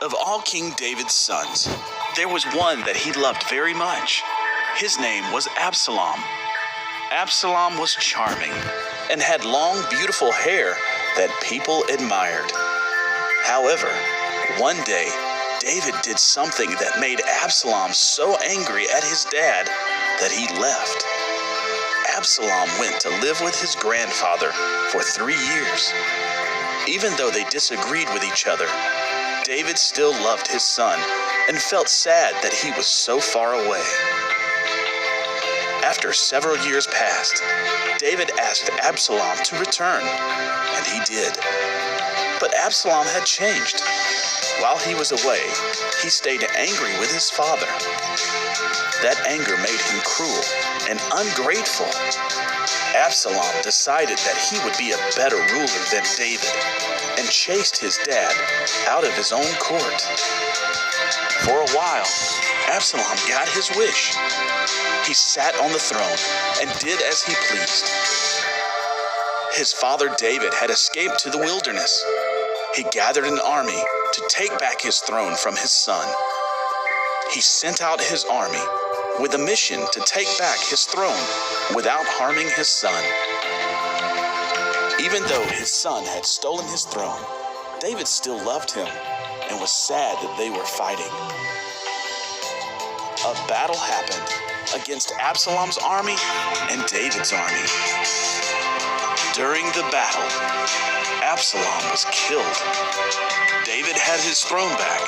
Of all King David's sons, there was one that he loved very much. His name was Absalom. Absalom was charming and had long, beautiful hair that people admired. However, one day, David did something that made Absalom so angry at his dad that he left. Absalom went to live with his grandfather for 3 years. Even though they disagreed with each other, David still loved his son and felt sad that he was so far away. After several years passed, David asked Absalom to return, and he did. But Absalom had changed. While he was away, he stayed angry with his father. That anger made him cruel and ungrateful. Absalom decided that he would be a better ruler than David and chased his dad out of his own court. For a while, Absalom got his wish. He sat on the throne and did as he pleased. His father David had escaped to the wilderness. He gathered an army to take back his throne from his son. He sent out his army with a mission to take back his throne without harming his son. Even though his son had stolen his throne, David still loved him and was sad that they were fighting. A battle happened against Absalom's army and David's army. During the battle, Absalom was killed. David had his throne back,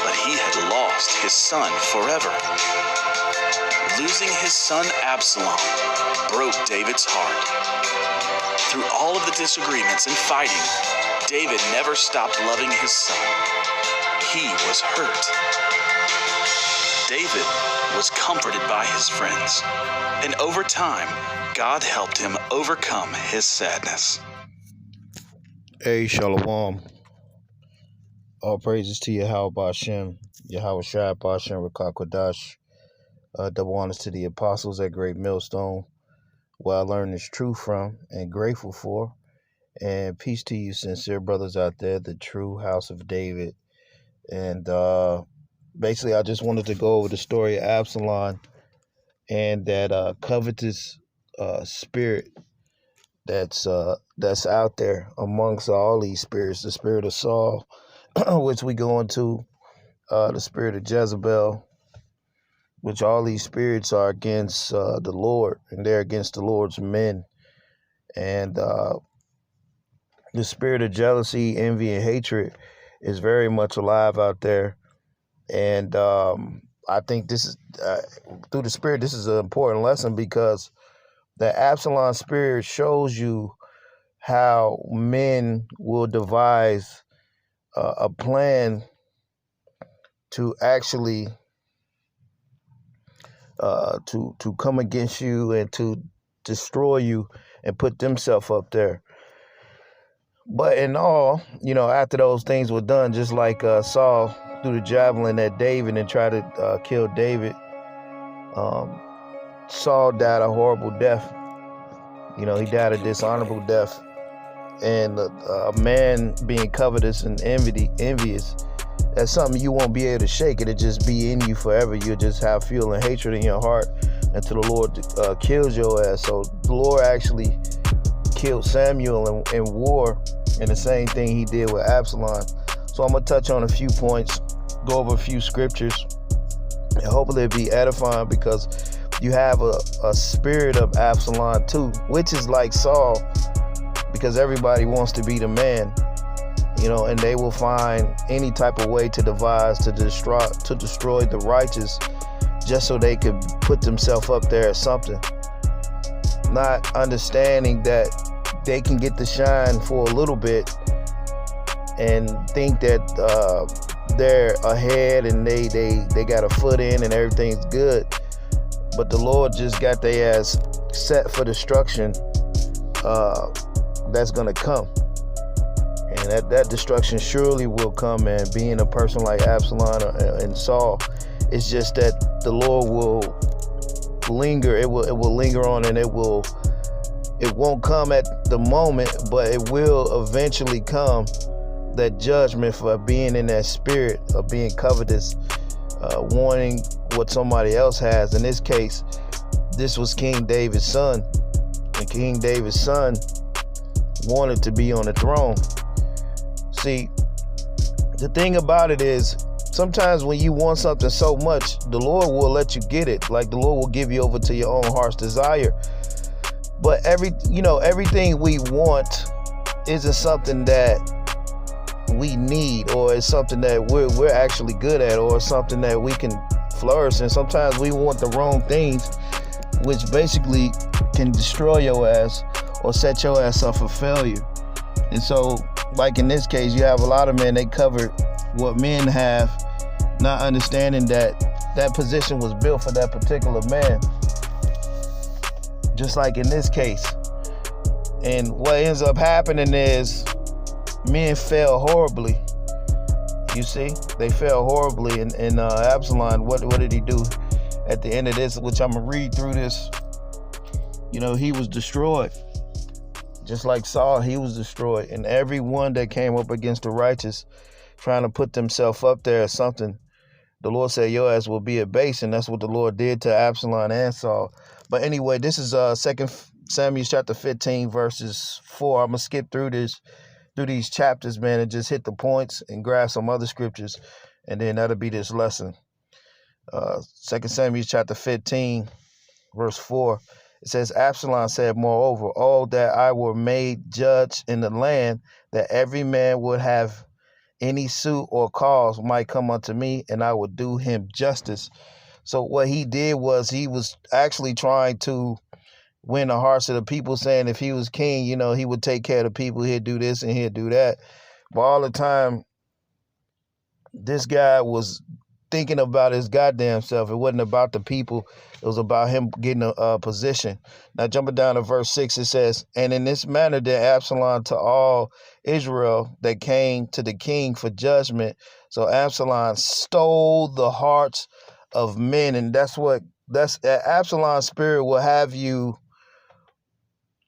but he had lost his son forever. Losing his son Absalom broke David's heart. Through all of the disagreements and fighting, David never stopped loving his son. He was hurt. David was comforted by his friends, and over time, God helped him overcome his sadness. Hey, Shalom. All praises to Yahweh Bashem, Yahweh Shai Bashem, Rakah Kodash. Double honors to the apostles at Great Millstone, where I learned this truth from and grateful for. And peace to you, sincere brothers out there, the true house of David. And basically, I just wanted to go over the story of Absalom and that covetous spirit that's out there amongst all these spirits. The spirit of Saul, which we go into, the spirit of Jezebel, which all these spirits are against the Lord, and they're against the Lord's men. And the spirit of jealousy, envy, and hatred is very much alive out there. And I think this is, through the spirit, this is an important lesson, because the Absalom spirit shows you how men will devise a plan to actually to come against you and to destroy you and put themselves up there. But in all, after those things were done, just like Saul threw the javelin at David and tried to kill David, Saul died a horrible death. He died a dishonorable death. And a man being covetous and envious, that's something you won't be able to shake. It'll just be in you forever. You'll just have fuel and hatred in your heart until the Lord kills your ass. So the Lord actually killed Samuel in war, and the same thing he did with Absalom. So I'm going to touch on a few points, go over a few scriptures, and hopefully it'll be edifying, because you have a spirit of Absalom too, which is like Saul, because everybody wants to be the man, and they will find any type of way to devise to destroy the righteous, just so they could put themselves up there as something, not understanding that they can get the shine for a little bit and think that they're ahead and they got a foot in and everything's good. But the Lord just got their ass set for destruction that's going to come. And that destruction surely will come, man. Being a person like Absalom and Saul, it's just that the Lord will linger. It will linger on, and it won't come at the moment, but it will eventually come. that judgment for being in that spirit of being covetous, wanting what somebody else has. In this case, this was King David's son, and King David's son wanted to be on the throne. See, the thing about it is, sometimes when you want something so much, the Lord will let you get it. Like the Lord will give you over to your own heart's desire. But everything we want isn't something that we need, or it's something that we're actually good at, or something that we can flourish in. Sometimes we want the wrong things, which basically can destroy your ass or set your ass up for failure. And so, like in this case, you have a lot of men, they covered what men have, not understanding that that position was built for that particular man. Just like in this case. And what ends up happening is men fail horribly. You see, they fell horribly. And Absalom, what did he do at the end of this, which I'm going to read through this? He was destroyed. Just like Saul, he was destroyed. And everyone that came up against the righteous, trying to put themselves up there as something, the Lord said, your ass will be abased. And that's what the Lord did to Absalom and Saul. But anyway, this is 2 Samuel chapter 15, verses 4. I'm going to skip through these chapters, man, and just hit the points and grab some other scriptures. And then that'll be this lesson. 2 Samuel chapter 15, verse 4. It says, Absalom said, moreover, oh, that I were made judge in the land, that every man would have any suit or cause might come unto me, and I would do him justice. So what he did was he was actually trying to win the hearts of the people, saying if he was king, he would take care of the people. He'd do this and he'd do that. But all the time, this guy was thinking about his goddamn self. It wasn't about the people. It was about him getting a position. Now, jumping down to verse 6, it says, and in this manner did Absalom to all Israel that came to the king for judgment. So Absalom stole the hearts of men. And that's Absalom's spirit will have you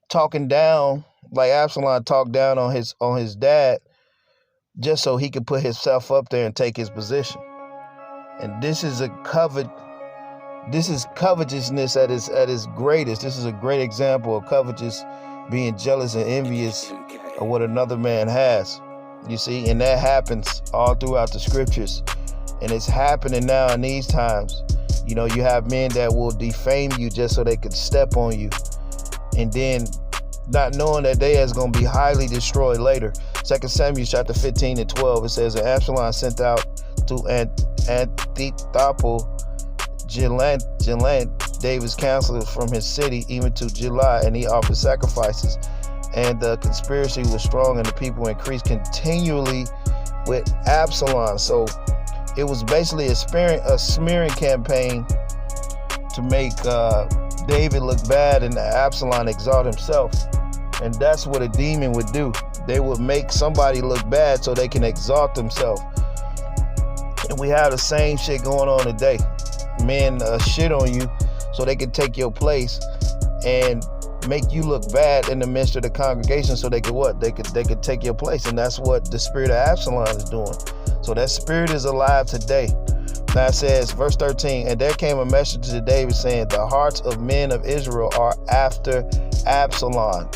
talking down, like Absalom talked down on his dad, just so he could put himself up there and take his position. And this is covetousness at its greatest. This is a great example of covetous, being jealous and envious of what another man has. You see, and that happens all throughout the scriptures. And it's happening now in these times. You have men that will defame you just so they could step on you. And then not knowing that they is going to be highly destroyed later. 2 Samuel chapter 15 and 12, it says, and Absalom sent out to Antithopol, Jilant, David's counselor from his city, even to July, and he offered sacrifices. And the conspiracy was strong, and the people increased continually with Absalom. So it was basically a smearing campaign to make David look bad and Absalom exalt himself. And that's what a demon would do. They would make somebody look bad so they can exalt themselves. And we have the same shit going on today. Men shit on you so they can take your place and make you look bad in the midst of the congregation so they could what? They could take your place. And that's what the spirit of Absalom is doing. So that spirit is alive today. Now it says, verse 13, and there came a message to David saying, the hearts of men of Israel are after Absalom.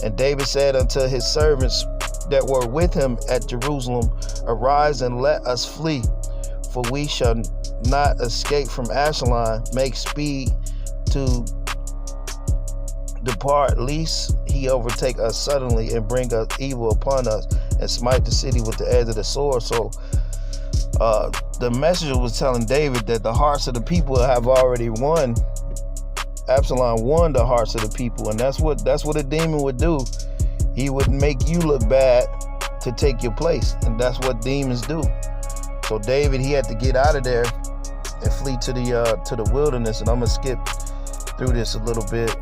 And David said unto his servants that were with him at Jerusalem, arise and let us flee, for we shall not escape from Absalom. Make speed to depart, lest he overtake us suddenly and bring us evil upon us and smite the city with the edge of the sword. So the messenger was telling David that the hearts of the people have already won. Absalom won the hearts of the people, and that's what a demon would do. He would make you look bad to take your place, and that's what demons do. So David, he had to get out of there and flee to the wilderness. And I'm gonna skip through this a little bit.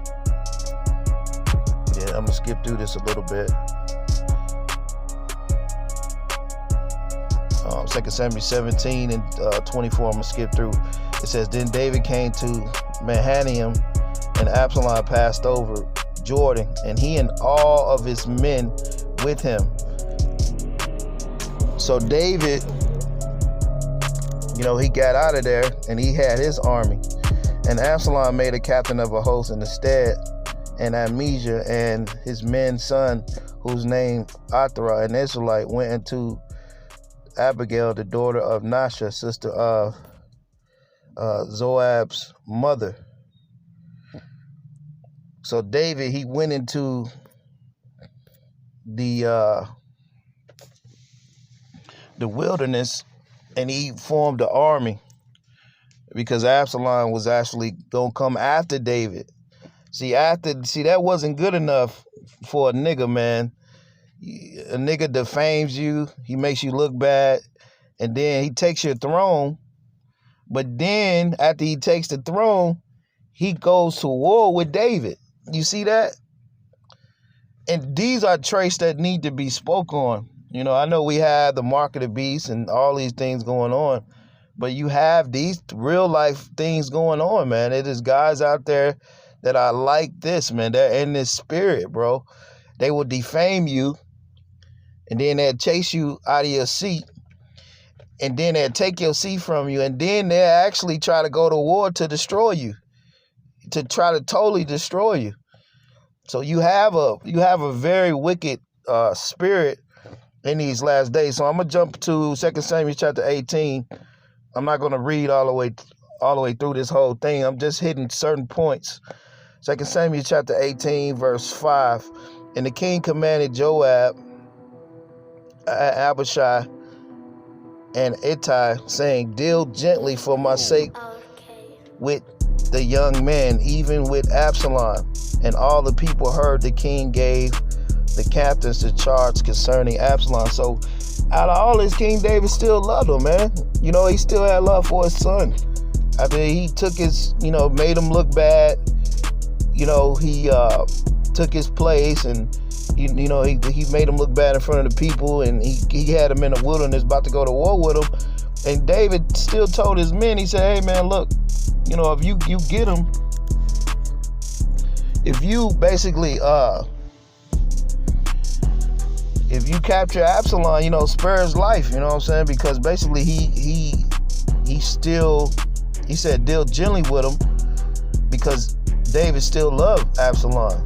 Yeah, I'm gonna skip through this a little bit. 2 Samuel 17 and 24, I'm going to skip through. It says, then David came to Mahanaim, and Absalom passed over Jordan, and he and all of his men with him. So David, he got out of there and he had his army. And Absalom made a captain of a host in the stead, and Amijah and his men's son, whose name Athra, an Israelite, went into Abigail, the daughter of Nasha, sister of Zoab's mother. So David, he went into the wilderness and he formed an army because Absalom was actually gonna come after David. See, that wasn't good enough for a nigga, man. A nigga defames you, he makes you look bad, and then he takes your throne. But then after he takes the throne, he goes to war with David. You see that? And these are traits that need to be spoke on. I know we have the mark of the beast and all these things going on, but you have these real life things going on, man. It is guys out there that are like this, man. They're in this spirit, bro. They will defame you, and then they'll chase you out of your seat, and then they'll take your seat from you, and then they'll actually try to go to war to destroy you, to try to totally destroy you. So you have a very wicked spirit in these last days. So I'm gonna jump to 2 Samuel chapter 18. I'm not gonna read all the way through this whole thing. I'm just hitting certain points. 2 Samuel chapter 18, verse 5. And the king commanded Joab, Abishai, and Ittai, saying, "Deal gently for my sake with the young man, even with Absalom." And all the people heard the king gave the captains the charge concerning Absalom. So out of all this, King David still loved him, man. He still had love for his son. After he took his, made him look bad, he took his place, and he made him look bad in front of the people, and he had him in the wilderness about to go to war with him. And David still told his men, he said, "Hey man, look, if you get him, if you basically if you capture Absalom, spare his life, you know what I'm saying? Because basically he said deal gently with him because David still loved Absalom,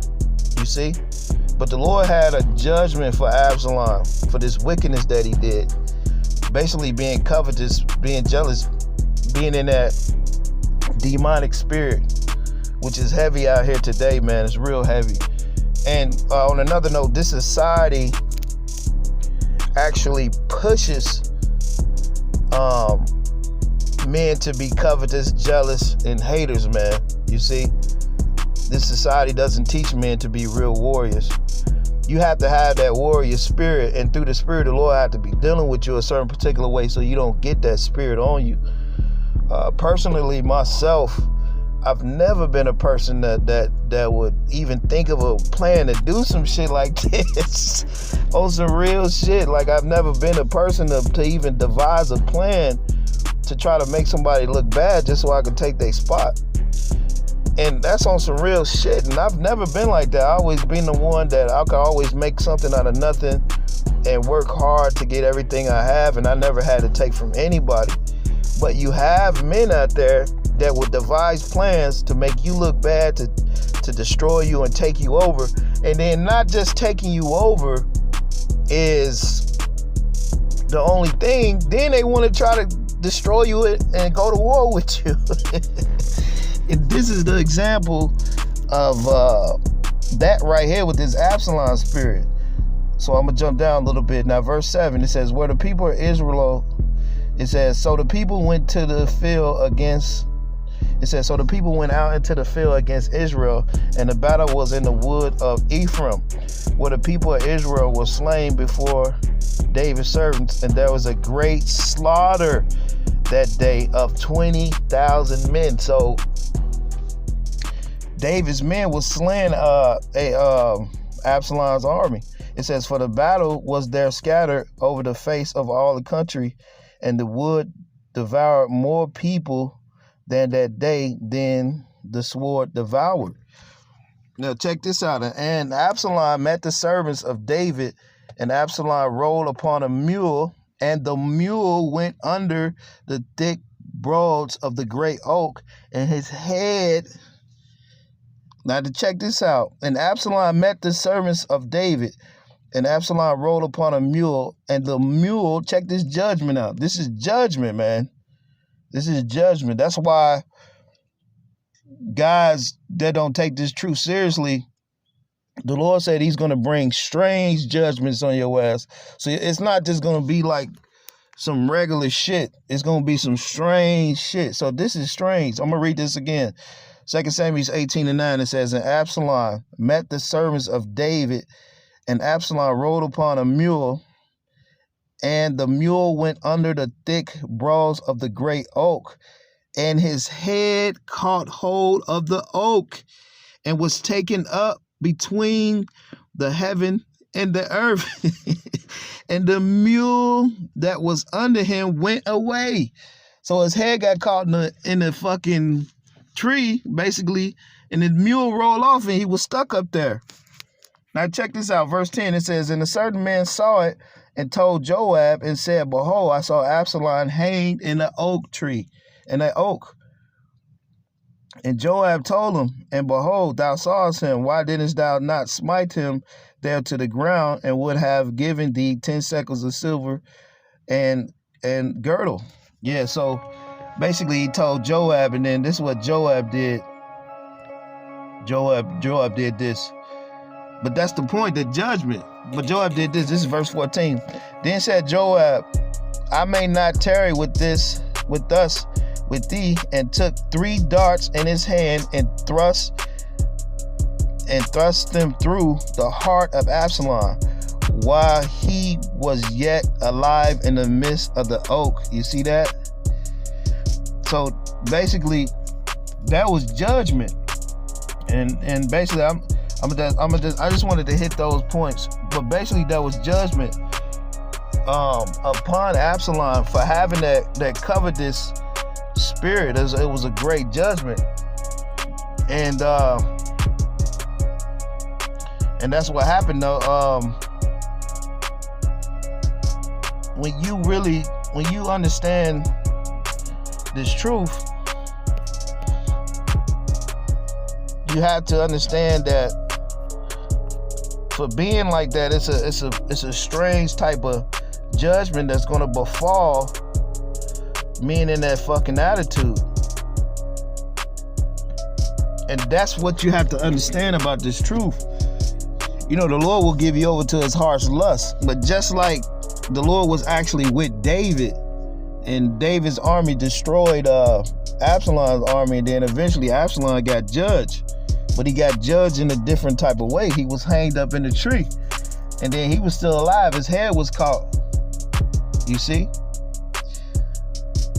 you see? But the Lord had a judgment for Absalom for this wickedness that he did. Basically being covetous, being jealous, being in that demonic spirit, which is heavy out here today, man. It's real heavy. And on another note, this society actually pushes men to be covetous, jealous, and haters, man. You see, this society doesn't teach men to be real warriors. You have to have that warrior spirit, and through the spirit, the Lord have to be dealing with you a certain particular way so you don't get that spirit on you. Personally, myself, I've never been a person that would even think of a plan to do some shit like this. On some real shit. Like, I've never been a person to even devise a plan to try to make somebody look bad just so I could take their spot. And that's on some real shit. And I've never been like that. I've always been the one that I could always make something out of nothing and work hard to get everything I have. And I never had to take from anybody. But you have men out there that will devise plans to make you look bad, to destroy you and take you over. And then not just taking you over is the only thing. Then they want to try to destroy you and go to war with you. And this is the example of that right here with this Absalom spirit. So I'm going to jump down a little bit. Now, verse 7, it says, where the people of Israel, it says, so the people went to the field against, it says, so the people went out into the field against Israel, and the battle was in the wood of Ephraim, where the people of Israel were slain before David's servants, and there was a great slaughter that day of 20,000 men. So David's men was slaying Absalom's army. It says, for the battle was there scattered over the face of all the country, and the wood devoured more people than that day than the sword devoured. Now check this out. And Absalom met the servants of David, and Absalom rode upon a mule And the mule went under the thick broads of the great oak, and his head. Now to check this out. And Absalom met the servants of David, and Absalom rode upon a mule, and the mule, check this judgment out. This is judgment, man. This is judgment. That's why guys that don't take this truth seriously, the Lord said he's going to bring strange judgments on your ass. So it's not just going to be like some regular shit. It's going to be some strange shit. So this is strange. I'm going to read this again. 2 Samuel 18:9, it says, and Absalom met the servants of David, and Absalom rode upon a mule, and the mule went under the thick broads of the great oak, and his head caught hold of the oak, and was taken up between the heaven and the earth. And the mule that was under him went away. So his head got caught in the fucking tree, basically, and the mule rolled off and he was stuck up there. Now check this out, verse 10, it says, and a certain man saw it and told Joab and said, behold, I saw Absalom hanged in the oak tree, in the oak. And Joab told him, and behold, thou sawest him. Why didst thou not smite him there to the ground, and would have given thee 10 shekels of silver and girdle? Yeah, so basically he told Joab, and then this is what Joab did. Joab did this. But that's the point, the judgment. But Joab did this. This is verse 14. Then said Joab, I may not tarry with us with thee, and took 3 darts in his hand, and thrust them through the heart of Absalom, while he was yet alive in the midst of the oak. You see that? So basically, that was judgment, and basically, I just wanted to hit those points, but basically that was judgment upon Absalom for having that covetous spirit. It was a great judgment, and that's what happened though. When you understand this truth, you have to understand that for being like that, it's a strange type of judgment that's gonna befall men in that fucking attitude. And that's what you have to understand about this truth. You know, the Lord will give you over to his heart's lust. But just like the Lord was actually with David, and David's army destroyed Absalom's army, and then eventually Absalom got judged. But he got judged in a different type of way. He was hanged up in a tree, and then he was still alive. His head was caught. You see?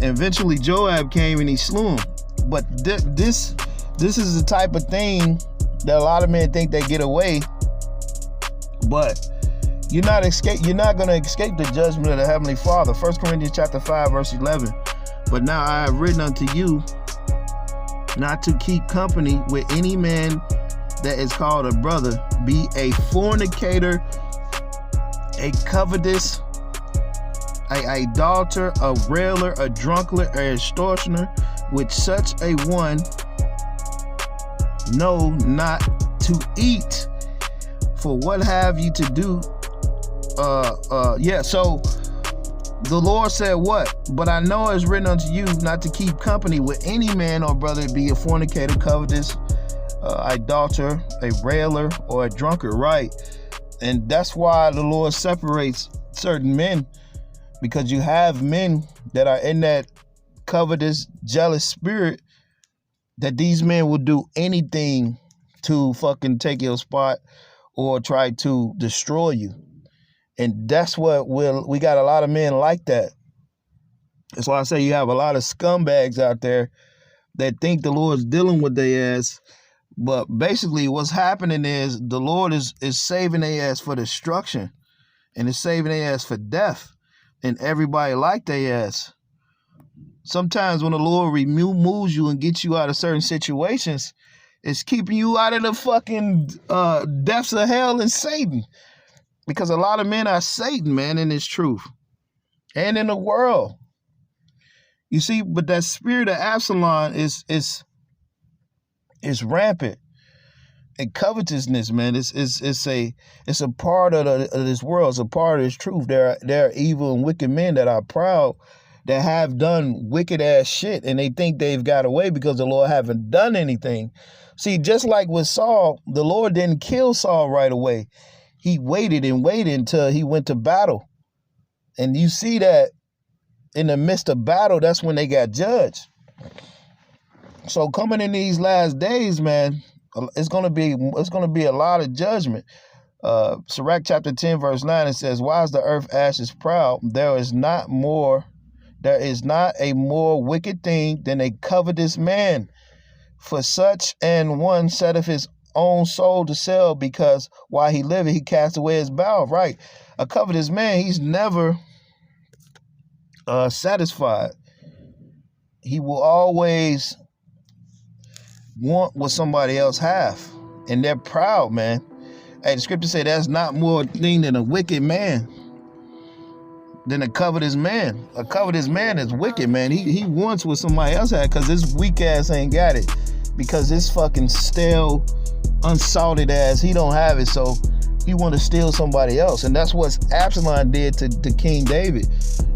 And eventually Joab came and he slew him. But this is the type of thing that a lot of men think they get away. But you're not going to escape the judgment of the Heavenly Father. 1 Corinthians chapter 5, verse 11. But now I have written unto you not to keep company with any man that is called a brother, be a fornicator, a covetous, a idolater, a railer, a drunkard, a extortioner, with such a one know not to eat. For what have you to do? So the Lord said what? But I know it's written unto you not to keep company with any man or brother, be a fornicator, covetous, idolater, a railer, or a drunkard, right? And that's why the Lord separates certain men, because you have men that are in that covetous, jealous spirit, that these men will do anything to fucking take your spot or try to destroy you. And that's what we got a lot of men like that. That's why I say you have a lot of scumbags out there that think the Lord's dealing with their ass. But basically what's happening is the Lord is saving their ass for destruction, and is saving their ass for death. And everybody like their ass. Sometimes when the Lord removes you and gets you out of certain situations, it's keeping you out of the fucking depths of hell and Satan. Because a lot of men are Satan, man, in this truth. and in the world. You see, but that spirit of Absalom is rampant. And covetousness, man, it's a part of this world. It's a part of this truth. There are evil and wicked men that are proud, that have done wicked ass shit, and they think they've got away because the Lord haven't done anything. See, just like with Saul, the Lord didn't kill Saul right away. He waited and waited until he went to battle. And you see that in the midst of battle, that's when they got judged. So coming in these last days, man, it's gonna be a lot of judgment. Sirach chapter 10, verse 9, it says, "Why is the earth ashes proud? There is not a more wicked thing than a covetous man. For such an one setteth his own soul to sell, because while he liveth, he cast away his bow." Right. A covetous man, he's never satisfied. He will always want what somebody else have, and they're proud, man. Hey, the scripture say that's not more thing than a wicked man, than a covetous man. A covetous man is wicked, man. He wants what somebody else had because this weak ass ain't got it, because this fucking stale, unsalted ass, he don't have it, so he want to steal somebody else. And that's what Absalom did to King David.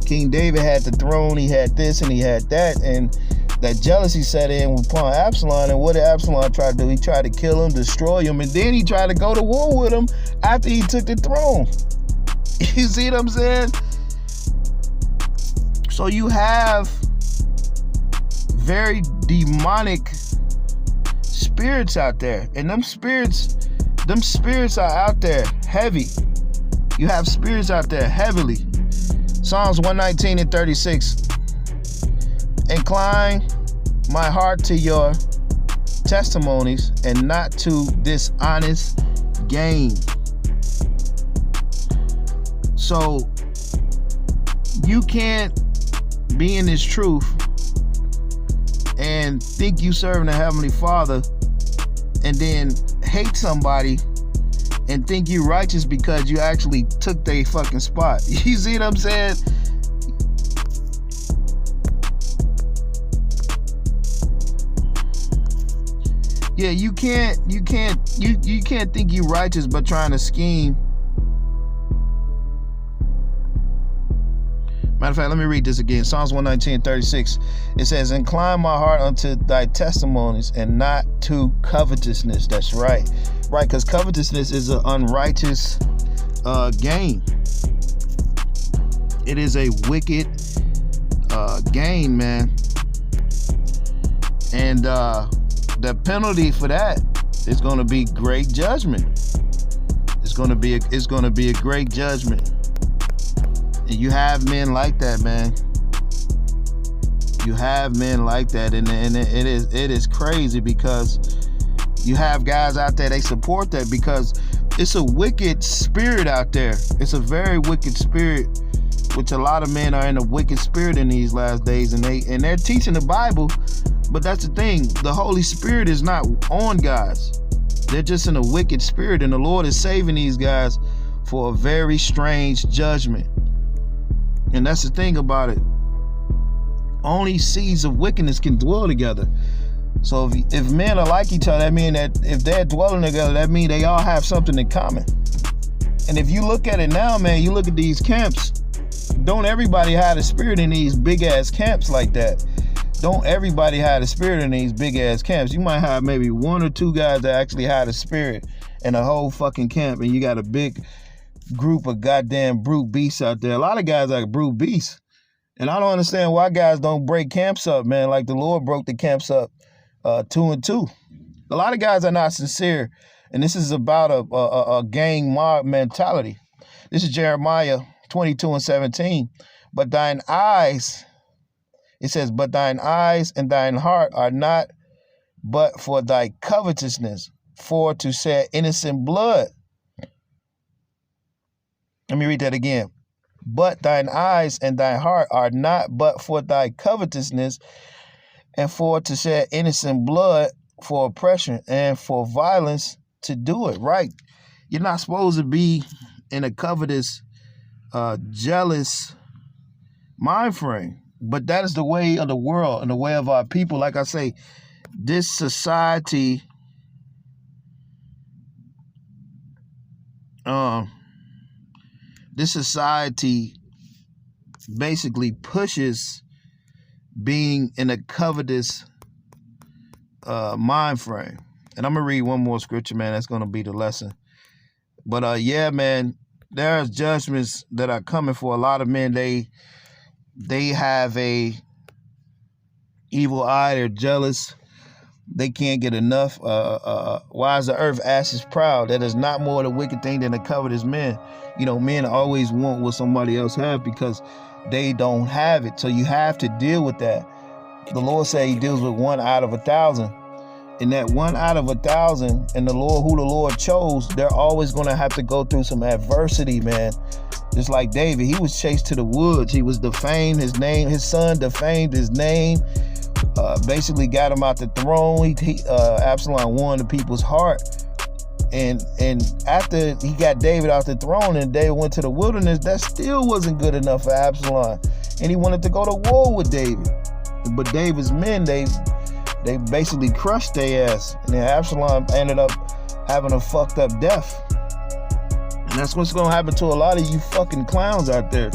King David had the throne, he had this and he had that, and that jealousy set in upon Absalom. And what did Absalom try to do? He tried to kill him, destroy him, and then he tried to go to war with him after he took the throne. You see what I'm saying? So you have very demonic spirits out there, and them spirits are out there heavy. You have spirits out there heavily. Psalms 119 and 36. "Incline my heart to your testimonies and not to dishonest gain." So you can't be in this truth and think you serving the Heavenly Father and then hate somebody and think you righteous because you actually took their fucking spot. You see what I'm saying? Yeah, you can't think you righteous but trying to scheme. Matter of fact, let me read this again. Psalms 119:36. It says, "Incline my heart unto thy testimonies and not to covetousness." That's right. Right, because covetousness is an unrighteous gain. It is a wicked gain, man. And the penalty for that is going to be great judgment. It's going to be a great judgment. And you have men like that, man. You have men like that, and it is crazy because you have guys out there, they support that because it's a wicked spirit out there. It's a very wicked spirit, which a lot of men are in a wicked spirit in these last days, and they're teaching the Bible, but that's the thing. The Holy Spirit is not on guys. They're just in a wicked spirit, and the Lord is saving these guys for a very strange judgment. And that's the thing about it. Only seeds of wickedness can dwell together. So if men are like each other, that means that if they're dwelling together, that means they all have something in common. And if you look at it now, man, you look at these camps, don't everybody have the spirit in these big ass camps like that. Don't everybody have the spirit in these big ass camps. You might have maybe one or two guys that actually have the spirit in a whole fucking camp, and you got a big group of goddamn brute beasts out there. A lot of guys are brute beasts. And I don't understand why guys don't break camps up, man, like the Lord broke the camps up 2 and 2. A lot of guys are not sincere, and this is about a gang mob mentality. This is Jeremiah 22 and 17. "But thine eyes," it says, "but thine eyes and thine heart are not but for thy covetousness, for to shed innocent blood." Let me read that again. "But thine eyes and thy heart are not but for thy covetousness, and for to shed innocent blood, for oppression and for violence to do it." Right. You're not supposed to be in a covetous, jealous mind frame. But that is the way of the world and the way of our people. Like I say, this society basically pushes being in a covetous mind frame. And I'm gonna read one more scripture, man. That's gonna be the lesson. But yeah, man, there's judgments that are coming for a lot of men. They have a evil eye. They're jealous. They can't get enough. Why is the earth ashes proud? That is not more the wicked thing than a covetous man. You know, men always want what somebody else have because they don't have it. So you have to deal with that. The Lord said he deals with 1 out of 1,000. And that 1 out of 1,000, and the Lord, who the Lord chose, they're always going to have to go through some adversity, man. Just like David, he was chased to the woods. He was defamed. His name, his son defamed his name. Basically got him out the throne. Absalom won the people's heart. And after he got David out the throne and David went to the wilderness, that still wasn't good enough for Absalom. And he wanted to go to war with David. But David's men, they basically crushed their ass. And then Absalom ended up having a fucked up death. And that's what's going to happen to a lot of you fucking clowns out there.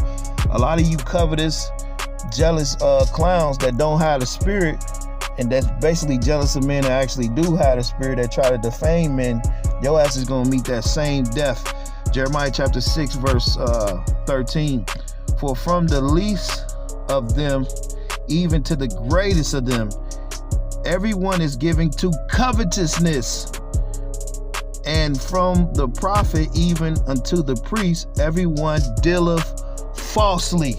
A lot of you covetous, jealous clowns that don't have the spirit, and that's basically jealous of men that actually do have the spirit, that try to defame men. Your ass is going to meet that same death. Jeremiah chapter 6 verse 13. For from the least of them even to the greatest of them, everyone is giving to covetousness. And from the prophet even unto the priest, everyone dealeth falsely.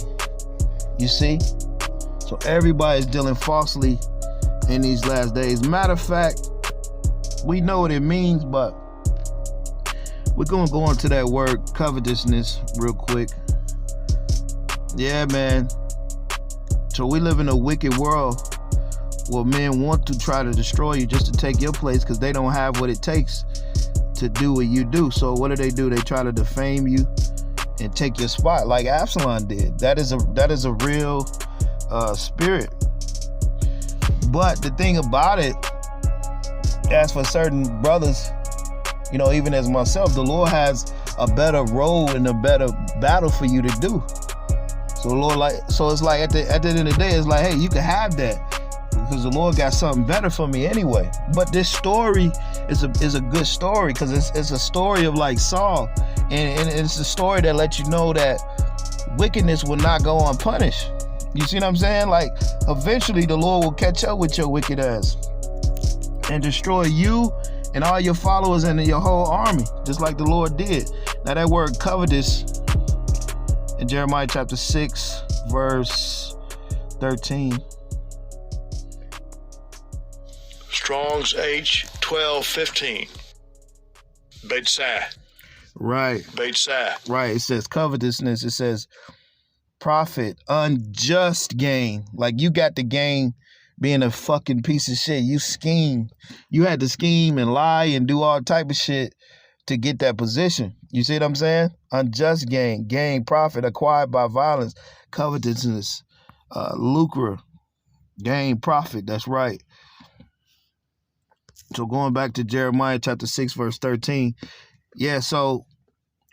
You see? So everybody's dealing falsely in these last days. Matter of fact, we know what it means, but we're going to go into that word covetousness real quick. Yeah, man. So we live in a wicked world where men want to try to destroy you just to take your place because they don't have what it takes to do what you do. So what do? They try to defame you and take your spot like Absalom did. That is a real spirit. But the thing about it, as for certain brothers, you know, even as myself, the Lord has a better role and a better battle for you to do. So the Lord, it's like at the end of the day, it's like, hey, you can have that because the Lord got something better for me anyway. But this story is a good story because it's a story of like Saul, and it's a story that lets you know that wickedness will not go unpunished. You see what I'm saying? Like, eventually the Lord will catch up with your wicked ass and destroy you and all your followers and your whole army, just like the Lord did. Now that word covetous in Jeremiah chapter 6 verse 13. Strong's H1215. Beit Sai. Right. Beit Sai. Right. It says covetousness. It says profit, unjust gain. Like you got the gain being a fucking piece of shit. You schemed. You had to scheme and lie and do all type of shit to get that position. You see what I'm saying? Unjust gain, profit acquired by violence, covetousness, lucre, gain, profit. That's right. So going back to Jeremiah chapter 6, verse 13. Yeah, so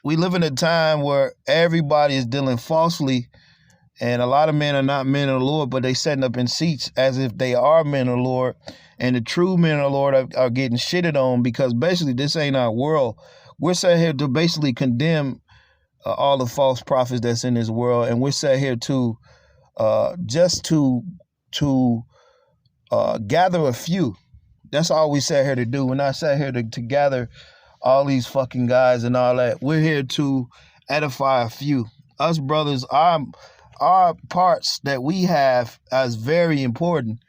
we live in a time where everybody is dealing falsely, and a lot of men are not men of the Lord, but they setting up in seats as if they are men of the Lord. And the true men of the Lord are getting shitted on because basically this ain't our world. We're set here to basically condemn all the false prophets that's in this world, and we're set here to just to gather a few. That's all we sat here to do. We're not sat here to gather all these fucking guys and all that. We're here to edify a few. Us brothers, our parts that we have is very important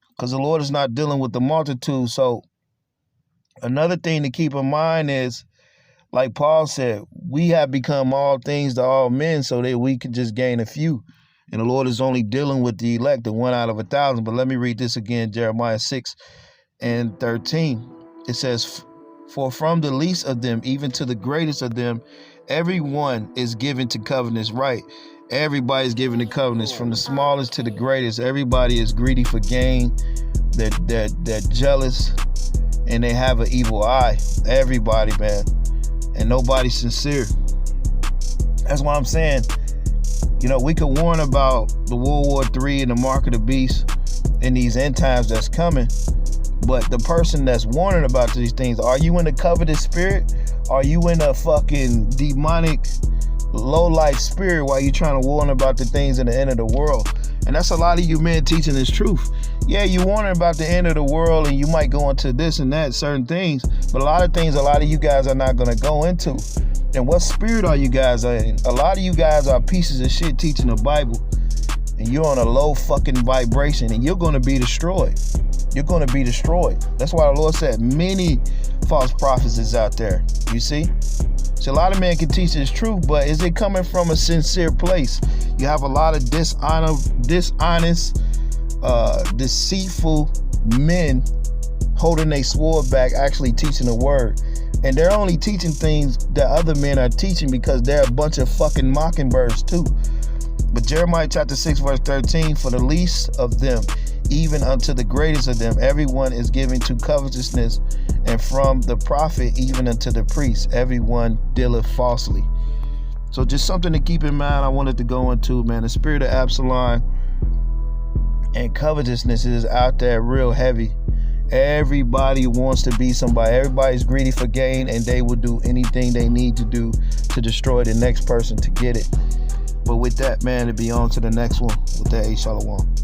because the Lord is not dealing with the multitude. So another thing to keep in mind is, like Paul said, we have become all things to all men so that we can just gain a few. And the Lord is only dealing with the elect, the 1 out of 1,000. But let me read this again, Jeremiah 6 and 13. It says, for from the least of them, even to the greatest of them, everyone is given to covetousness, right? Everybody's giving the covenants, from the smallest to the greatest. Everybody is greedy for gain. They're jealous, and they have an evil eye. Everybody, man. And nobody's sincere. That's why I'm saying, we could warn about the World War III and the mark of the beast in these end times that's coming. But the person that's warning about these things, are you in a covetous spirit? Are you in a fucking demonic, low-life spirit while you trying to warn about the things in the end of the world? And that's a lot of you men teaching this truth. Yeah, you warning about the end of the world, and you might go into this and that, certain things. But a lot of things, a lot of you guys are not going to go into. And what spirit are you guys in? A lot of you guys are pieces of shit teaching the Bible. And you're on a low fucking vibration, and you're going to be destroyed. You're going to be destroyed. That's why the Lord said many false prophets is out there. You see? So a lot of men can teach this truth, but is it coming from a sincere place? You have a lot of dishonest, deceitful men holding their sword back, actually teaching the word. And they're only teaching things that other men are teaching because they're a bunch of fucking mockingbirds too. But Jeremiah chapter 6 verse 13, for the least of them, even unto the greatest of them, everyone is given to covetousness, and from the prophet even unto the priest, everyone dealeth falsely. So just something to keep in mind I wanted to go into, man. The spirit of Absalom and covetousness is out there real heavy. Everybody wants to be somebody. Everybody's greedy for gain, and they will do anything they need to do to destroy the next person to get it. But with that, man, to be on to the next one with that Shalom.